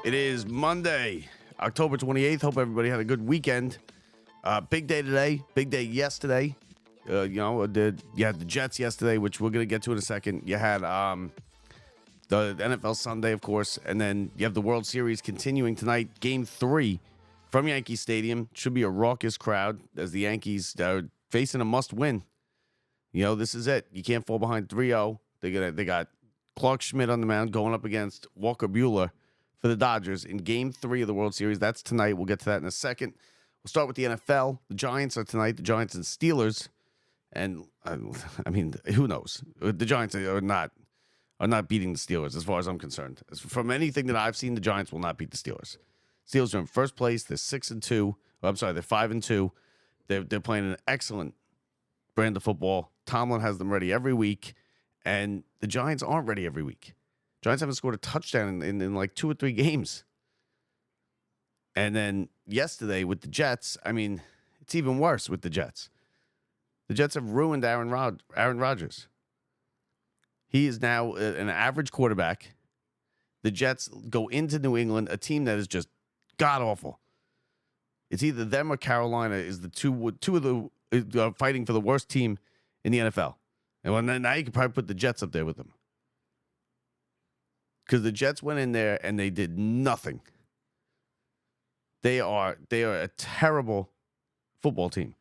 It is Monday, October 28th. Hope everybody had a good weekend. Big day today. Big day yesterday. You had the Jets yesterday, which we're going to get to in a second. You had the NFL Sunday, of course. And then you have the World Series continuing tonight. Game 3 from Yankees Stadium. Should be a raucous crowd as the Yankees are facing a must-win. This is it. You can't fall behind 3-0. They got Clark Schmidt on the mound going up against Walker Buehler for the Dodgers in Game 3 of the World Series. That's tonight. We'll get to that in a second. We'll start with the NFL. The Giants are tonight. The Giants and Steelers. And, who knows? The Giants are not beating the Steelers as far as I'm concerned. From anything that I've seen, the Giants will not beat the Steelers. Steelers are in first place. They're 6-2. They're 5-2. They're playing an excellent brand of football. Tomlin has them ready every week. And the Giants aren't ready every week. Giants haven't scored a touchdown in like 2 or 3 games. And then yesterday with the Jets, it's even worse with the Jets. The Jets have ruined Aaron Rodgers. He is now an average quarterback. The Jets go into New England, a team that is just god-awful. It's either them or Carolina is the two of the fighting for the worst team in the NFL. And now you can probably put the Jets up there with them. Because the Jets went in there and they did nothing. They are a terrible football team.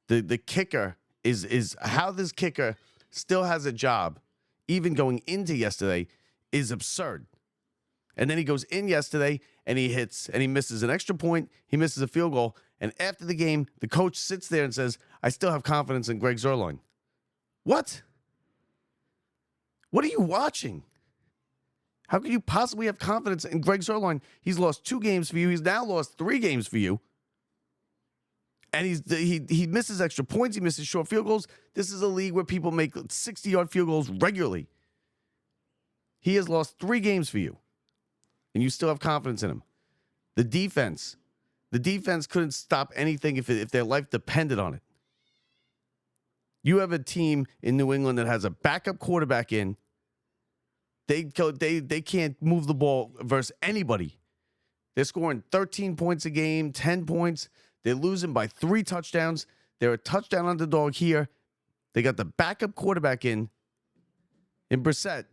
The kicker is how this kicker still has a job, even going into yesterday, is absurd. And then he goes in yesterday and he misses an extra point, he misses a field goal, and after the game, the coach sits there and says, "I still have confidence in Greg Zuerlein." What? What are you watching? How could you possibly have confidence in Greg Zuerlein? He's lost 2 games for you. He's now lost 3 games for you. And he misses extra points. He misses short field goals. This is a league where people make 60-yard field goals regularly. He has lost 3 games for you. And you still have confidence in him. The defense couldn't stop anything if their life depended on it. You have a team in New England that has a backup quarterback in. They can't move the ball versus anybody. They're scoring 13 points a game, 10 points. They're losing by 3 touchdowns. They're a touchdown underdog here. They got the backup quarterback in Brissett.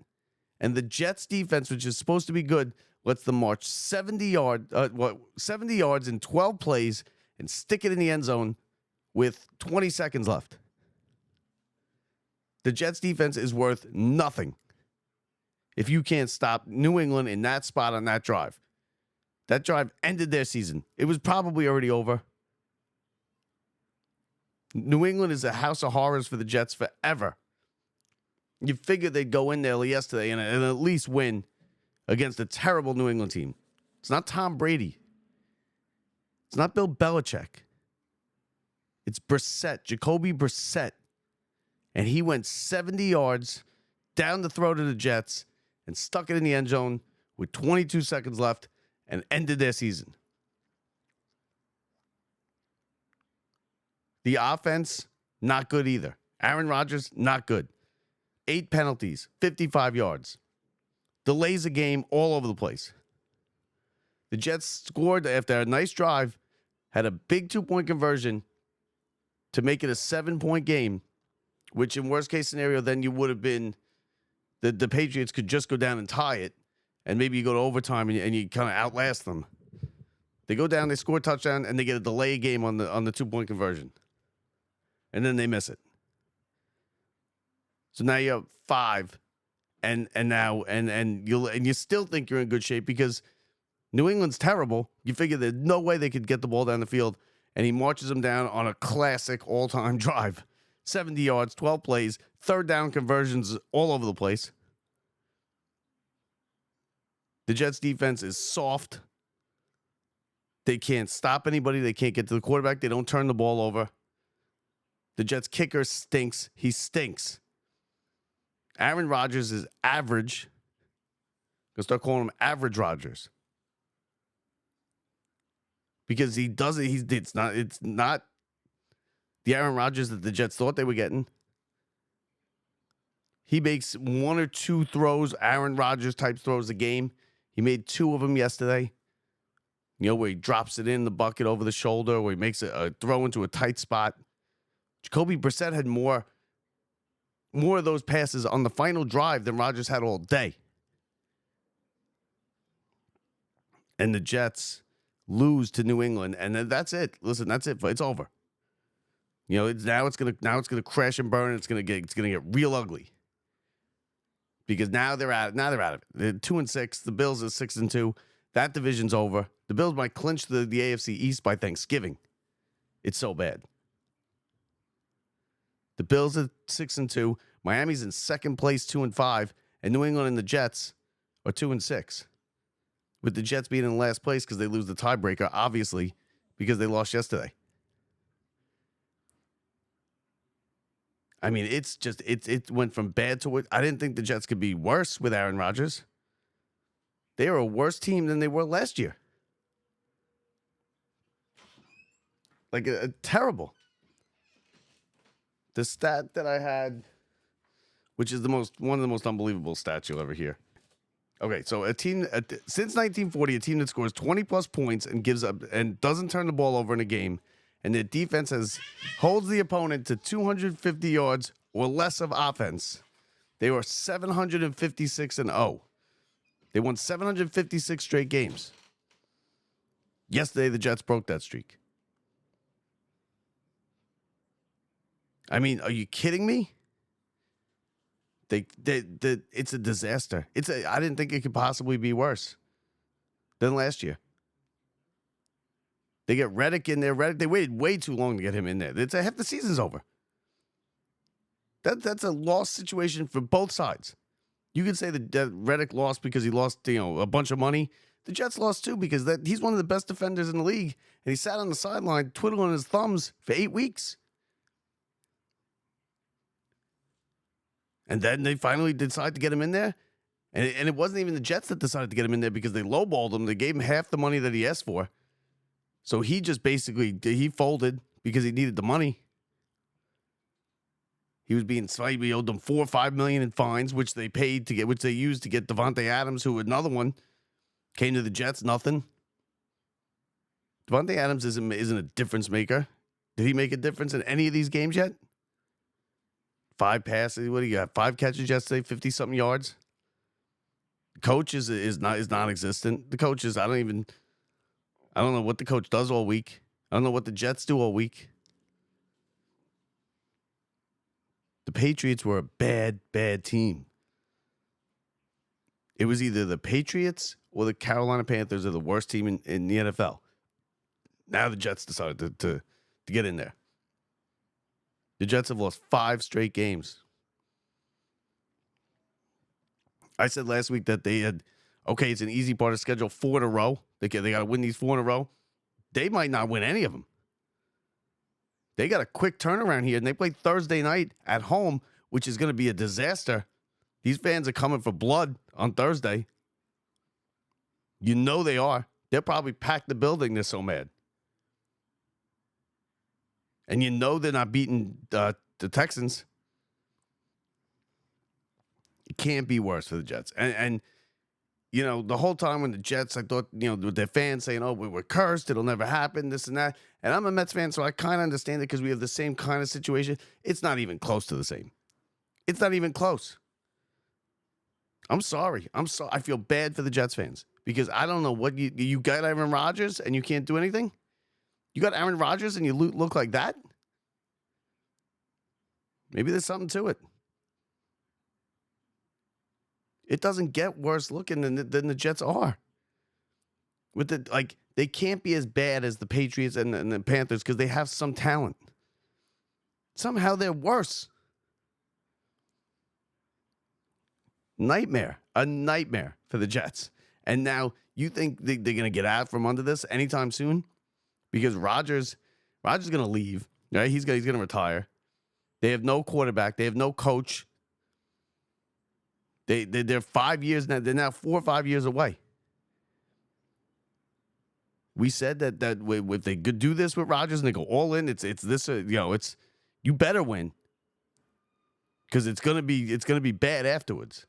And the Jets defense, which is supposed to be good, lets them march 70 yards in 12 plays and stick it in the end zone with 20 seconds left. The Jets defense is worth nothing if you can't stop New England in that spot on that drive. That drive ended their season. It was probably already over. New England is a house of horrors for the Jets forever. You figured they'd go in there yesterday and at least win against a terrible New England team. It's not Tom Brady. It's not Bill Belichick. It's Brissett, Jacoby Brissett. And he went 70 yards down the throat of the Jets and stuck it in the end zone with 22 seconds left and ended their season. The offense, not good either. Aaron Rodgers, not good. 8 penalties, 55 yards. Delays a game all over the place. The Jets scored after a nice drive, had a big 2-point conversion to make it a 7-point game, which in worst case scenario, then you would have been, the Patriots could just go down and tie it, and maybe you go to overtime and you kind of outlast them. They go down, they score a touchdown, and they get a delay game on the 2-point conversion. And then they miss it. So now you have 5, and you still think you're in good shape because New England's terrible. You figure there's no way they could get the ball down the field, and he marches them down on a classic all-time drive. 70 yards, 12 plays, 3rd down conversions all over the place. The Jets defense is soft. They can't stop anybody. They can't get to the quarterback. They don't turn the ball over. The Jets kicker stinks. He stinks. Aaron Rodgers is average. I'm going to start calling him Average Rodgers. Because he does it. It's not the Aaron Rodgers that the Jets thought they were getting. He makes one or two throws, Aaron Rodgers type throws a game. He made two of them yesterday. Where he drops it in the bucket over the shoulder, where he makes a throw into a tight spot. Jacoby Brissett had more of those passes on the final drive than Rodgers had all day. And the Jets lose to New England, and then that's it. Listen, that's it. It's over. Now it's gonna crash and burn. It's gonna get real ugly. Because now they're out of it. They're 2-6. The Bills are 6-2. That division's over. The Bills might clinch the AFC East by Thanksgiving. It's so bad. The Bills are 6-2. Miami's in second place, 2-5, and New England and the Jets are 2-6. With the Jets being in last place because they lose the tiebreaker, obviously, because they lost yesterday. I mean, it went from bad to worse. I didn't think the Jets could be worse with Aaron Rodgers. They are a worse team than they were last year. Like terrible. The stat that I had, which is one of the most unbelievable stats you'll ever hear. Okay, so since 1940, a team that scores 20 plus points and gives up and doesn't turn the ball over in a game, and their defense holds the opponent to 250 yards or less of offense. They were 756-0. They won 756 straight games. Yesterday, the Jets broke that streak. I mean, are you kidding me? It's a disaster. I didn't think it could possibly be worse than last year. They get Reddick in there. They waited way too long to get him in there. Half the season's over. That's a lost situation for both sides. You could say that Reddick lost because he lost a bunch of money. The Jets lost too because he's one of the best defenders in the league, and he sat on the sideline twiddling his thumbs for 8 weeks. And then they finally decided to get him in there. And it wasn't even the Jets that decided to get him in there because they lowballed him. They gave him half the money that he asked for. So he just he folded because he needed the money. He was being cited. We owed them $4 or $5 million in fines, which they used to get Devontae Adams, who another one came to the Jets. Nothing. Devontae Adams isn't a difference maker. Did he make a difference in any of these games yet? 5 passes. What do you got? 5 catches yesterday, 50-something yards. The coach is non-existent. The coach is. I don't know what the coach does all week. I don't know what the Jets do all week. The Patriots were a bad, bad team. It was either the Patriots or the Carolina Panthers are the worst team in the NFL. Now the Jets decided to get in there. The Jets have lost 5 straight games. I said last week that they had, it's an easy part of schedule, 4 in a row. They got to win these 4 in a row. They might not win any of them. They got a quick turnaround here, and they play Thursday night at home, which is going to be a disaster. These fans are coming for blood on Thursday. You know they are. They'll probably pack the building. They're so mad. And you know they're not beating the Texans. It can't be worse for the Jets. And the whole time when the Jets, I thought, with their fans saying, we're cursed, it'll never happen, this and that. And I'm a Mets fan, so I kind of understand it because we have the same kind of situation. It's not even close to the same. It's not even close. I'm sorry. I feel bad for the Jets fans because I don't know what you got Aaron Rodgers and you can't do anything. You got Aaron Rodgers and you look like that? Maybe there's something to it. It doesn't get worse looking than the Jets are. They can't be as bad as the Patriots and the Panthers because they have some talent. Somehow they're worse. A nightmare for the Jets. And now you think they're going to get out from under this anytime soon? Because Rodgers is going to leave, right? He's going to retire. They have no quarterback. They have no coach. They're 5 years now. They're now 4 or 5 years away. We said that if they could do this with Rodgers and they go all in, it's this. You better win. because it's gonna be bad afterwards.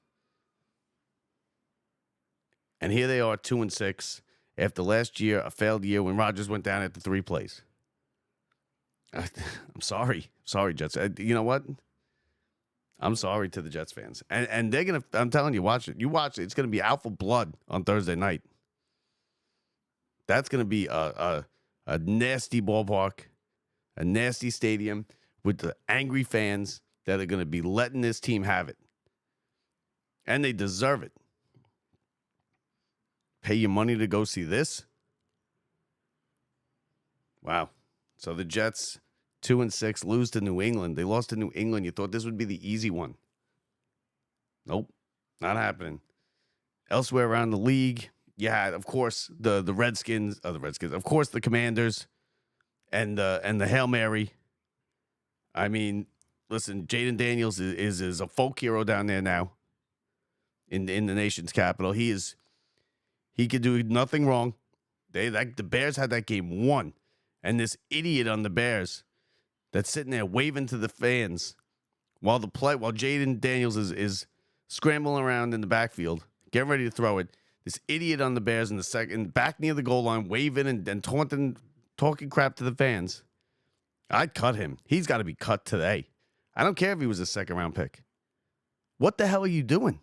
And here they are, 2-6, after last year, a failed year when Rodgers went down after 3 plays. I'm sorry, Jets. You know what? I'm sorry to the Jets fans, and they're gonna. I'm telling you, watch it. You watch it. It's gonna be out for blood on Thursday night. That's gonna be a nasty ballpark, a nasty stadium with the angry fans that are gonna be letting this team have it, and they deserve it. Pay your money to go see this? Wow. So the Jets, 2-6, lose to New England. They lost to New England. You thought this would be the easy one. Nope, not happening. Elsewhere around the league, you had, of course, the Redskins, of course, the Commanders, and the Hail Mary. I mean, listen, Jaden Daniels is a folk hero down there now in the nation's capital. He could do nothing wrong. The Bears had that game won. And this idiot on the Bears that's sitting there waving to the fans while Jaden Daniels is scrambling around in the backfield, getting ready to throw it. This idiot on the Bears in the second, back near the goal line, waving and taunting, talking crap to the fans. I'd cut him. He's got to be cut today. I don't care if he was a second-round pick. What the hell are you doing?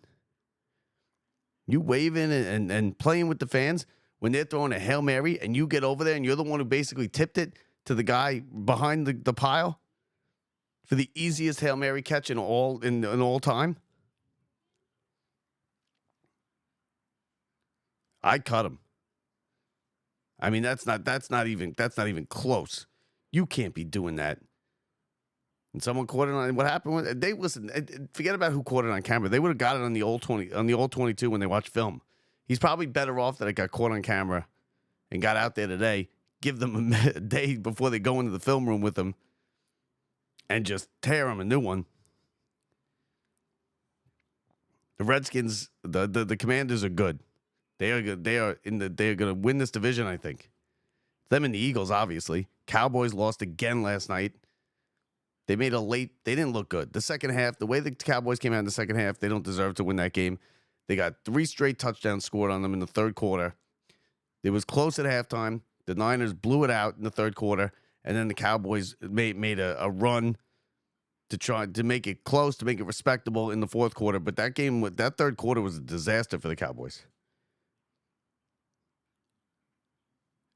You waving and playing with the fans when they're throwing a Hail Mary and you get over there and you're the one who basically tipped it to the guy behind the pile for the easiest Hail Mary catch in all time? I'd cut him. I mean, that's not even close. You can't be doing that. And someone caught it on. What happened? Forget about who caught it on camera. They would have got it on the old 22 when they watched film. He's probably better off that it got caught on camera and got out there today. Give them a day before they go into the film room with them and just tear them a new one. The Redskins, the Commanders are good. They are good. They are going to win this division, I think. Them and the Eagles, obviously. Cowboys lost again last night. They didn't look good. The second half, the way the Cowboys came out in the second half, they don't deserve to win that game. They got 3 straight touchdowns scored on them in the third quarter. It was close at halftime. The Niners blew it out in the third quarter, and then the Cowboys made a run to try to make it close, to make it respectable in the fourth quarter. But that third quarter was a disaster for the Cowboys.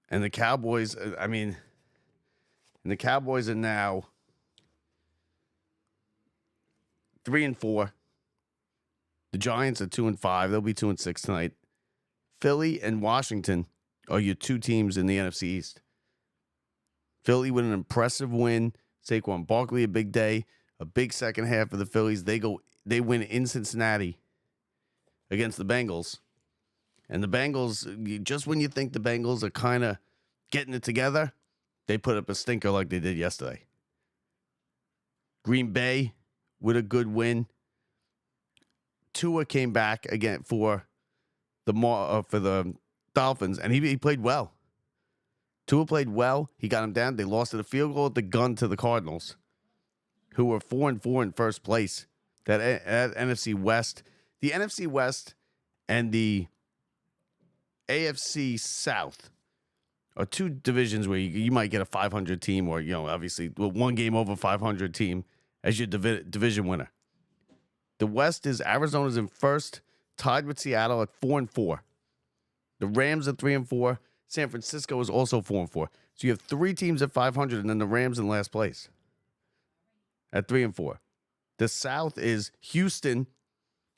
And the Cowboys, the Cowboys are now 3-4. The Giants are 2-5. They'll be 2-6 tonight. Philly and Washington are your 2 teams in the NFC East. Philly with an impressive win. Saquon Barkley, a big day. A big second half for the Phillies. They win in Cincinnati against the Bengals. And the Bengals, just when you think the Bengals are kind of getting it together, they put up a stinker like they did yesterday. Green Bay with a good win. Tua came back again for the Dolphins, and he played well. Tua played well. He got him down. They lost at a field goal at the gun to the Cardinals, who were 4-4 in first place. That NFC West, the NFC West, and the AFC South are 2 divisions where you might get a 500 team, or obviously one game over 500 team as your division winner. The West is Arizona's in first, tied with Seattle at 4-4. The Rams are 3-4. San Francisco is also 4-4. So you have 3 teams at 500, and then the Rams in last place at 3-4. The South is Houston,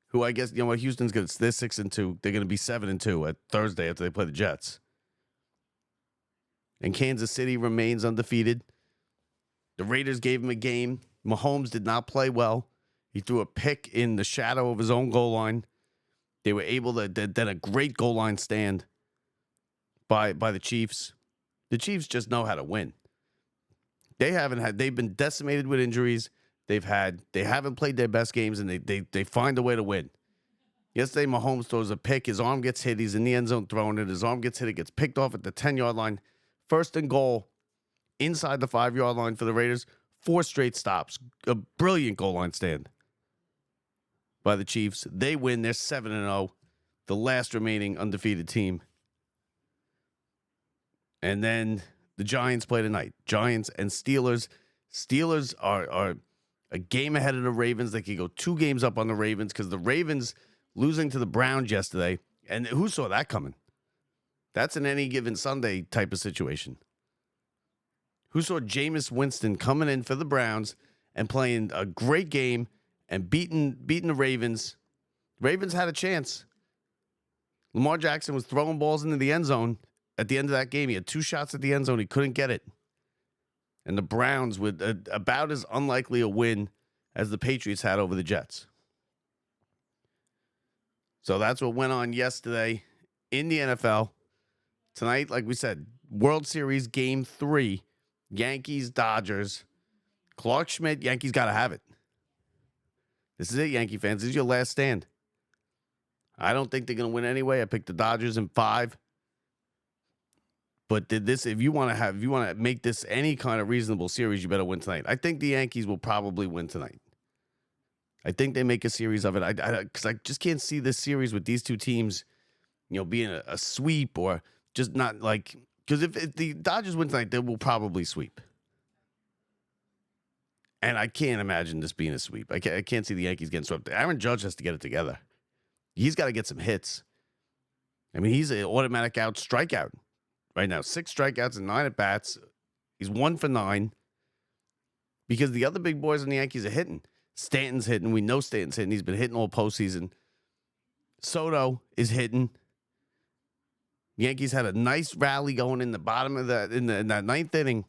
who I guess Houston's good. They're 6-2. They're going to be 7-2 at Thursday after they play the Jets. And Kansas City remains undefeated. The Raiders gave him a game. Mahomes did not play well. He threw a pick in the shadow of his own goal line. They were able to then a great goal line stand by the Chiefs. The Chiefs just know how to win. They've been decimated with injuries. They haven't played their best games, and they find a way to win. Yesterday, Mahomes throws a pick. His arm gets hit. He's in the end zone throwing it. His arm gets hit. It gets picked off at the 10-yard line. 1st and goal inside the 5-yard line for the Raiders. 4 straight stops. A brilliant goal line stand by the Chiefs. They win. They're 7-0, the last remaining undefeated team. And then the Giants play tonight. Giants and Steelers. Steelers are a game ahead of the Ravens. They could go 2 games up on the Ravens because the Ravens losing to the Browns yesterday. And who saw that coming? That's an any given Sunday type of situation. Who saw Jameis Winston coming in for the Browns and playing a great game and beating the Ravens? Ravens had a chance. Lamar Jackson was throwing balls into the end zone at the end of that game. He had 2 shots at the end zone. He couldn't get it. And the Browns with about as unlikely a win as the Patriots had over the Jets. So that's what went on yesterday in the NFL. Tonight, like we said, World Series Game 3, Yankees, Dodgers. Clark Schmidt, Yankees got to have it. This is it, Yankee fans. This is your last stand. I don't think they're going to win anyway. I picked the Dodgers in 5. But if you want to make this any kind of reasonable series, you better win tonight. I think the Yankees will probably win tonight. I think they make a series of it. Because I just can't see this series with these two teams, being a sweep or just not like. Because if the Dodgers win tonight, they will probably sweep. And I can't imagine this being a sweep. I can't see the Yankees getting swept. Aaron Judge has to get it together. He's got to get some hits. I mean, he's an automatic out strikeout right now. 6 strikeouts and 9 at-bats. He's 1 for 9. Because the other big boys on the Yankees are hitting. Stanton's hitting. We know Stanton's hitting. He's been hitting all postseason. Soto is hitting. The Yankees had a nice rally going in the bottom of that in that 9th inning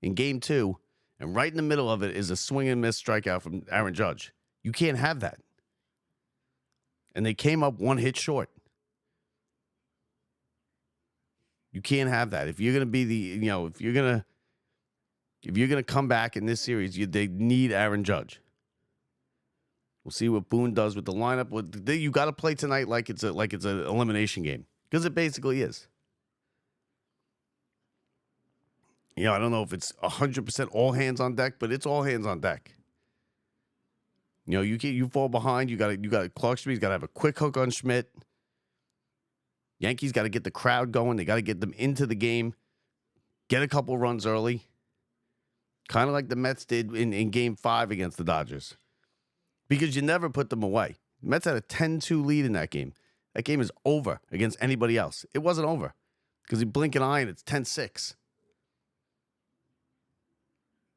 in Game 2. And right in the middle of it is a swing and miss strikeout from Aaron Judge. You can't have that. And they came up 1 hit short. You can't have that. If you're going to be if you're going to come back in this series, they need Aaron Judge. We'll see what Boone does with the lineup. You got to play tonight like it's an elimination game, because it basically is. I don't know if it's 100% all hands on deck, but it's all hands on deck. You fall behind. You got Clark Schmidt's got to have a quick hook on Schmidt. Yankees got to get the crowd going. They got to get them into the game. Get a couple runs early. Kind of like the Mets did in Game 5 against the Dodgers. Because you never put them away. The Mets had a 10-2 lead in that game. That game is over against anybody else. It wasn't over. Because you blink an eye and it's 10-6.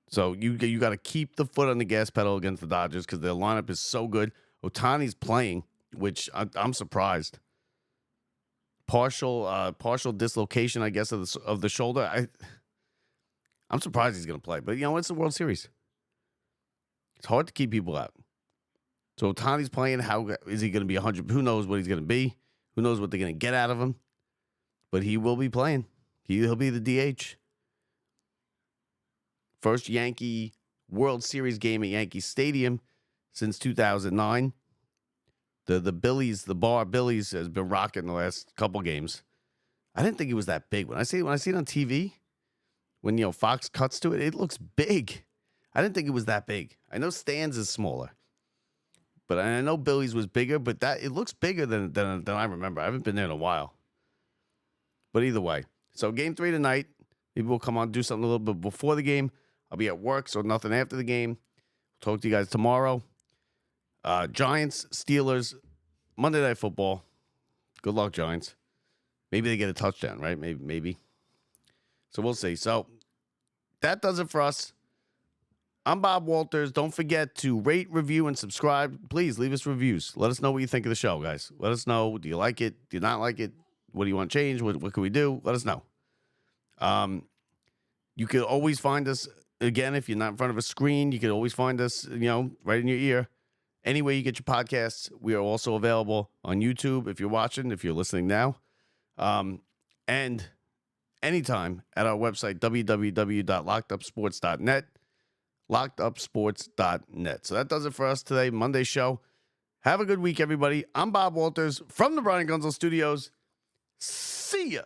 So you got to keep the foot on the gas pedal against the Dodgers because their lineup is so good. Ohtani's playing, which I'm surprised. Partial dislocation, I guess, of the shoulder. I'm surprised he's going to play. But, it's the World Series. It's hard to keep people out. So Ohtani's playing. How is he going to be 100? Who knows what he's going to be? Who knows what they're going to get out of him? But he will be playing. He'll be the DH. First Yankee World Series game at Yankees Stadium since 2009. The Billies, the Bar Billies, has been rocking the last couple games. I didn't think it was that big. When I see it on TV, when Fox cuts to it, it looks big. I didn't think it was that big. I know Stan's is smaller, but I know Billy's was bigger. But it looks bigger than I remember. I haven't been there in a while. But either way, so Game 3 tonight. Maybe we'll come on and do something a little bit before the game. I'll be at work, so nothing after the game. Talk to you guys tomorrow. Giants, Steelers, Monday Night Football. Good luck, Giants. Maybe they get a touchdown, right? Maybe. So we'll see. So that does it for us. I'm Bob Walters. Don't forget to rate, review, and subscribe. Please leave us reviews. Let us know what you think of the show, guys. Let us know. Do you like it? Do you not like it? What do you want to change? What can we do? Let us know. You can always find us, again, if you're not in front of a screen, you can always find us, right in your ear. Anywhere you get your podcasts, we are also available on YouTube if you're watching, if you're listening now. And anytime at our website, www.lockedupsports.net, lockedupsports.net. So that does it for us today, Monday show. Have a good week, everybody. I'm Bob Walters from the Brian Gunzel Studios. See ya.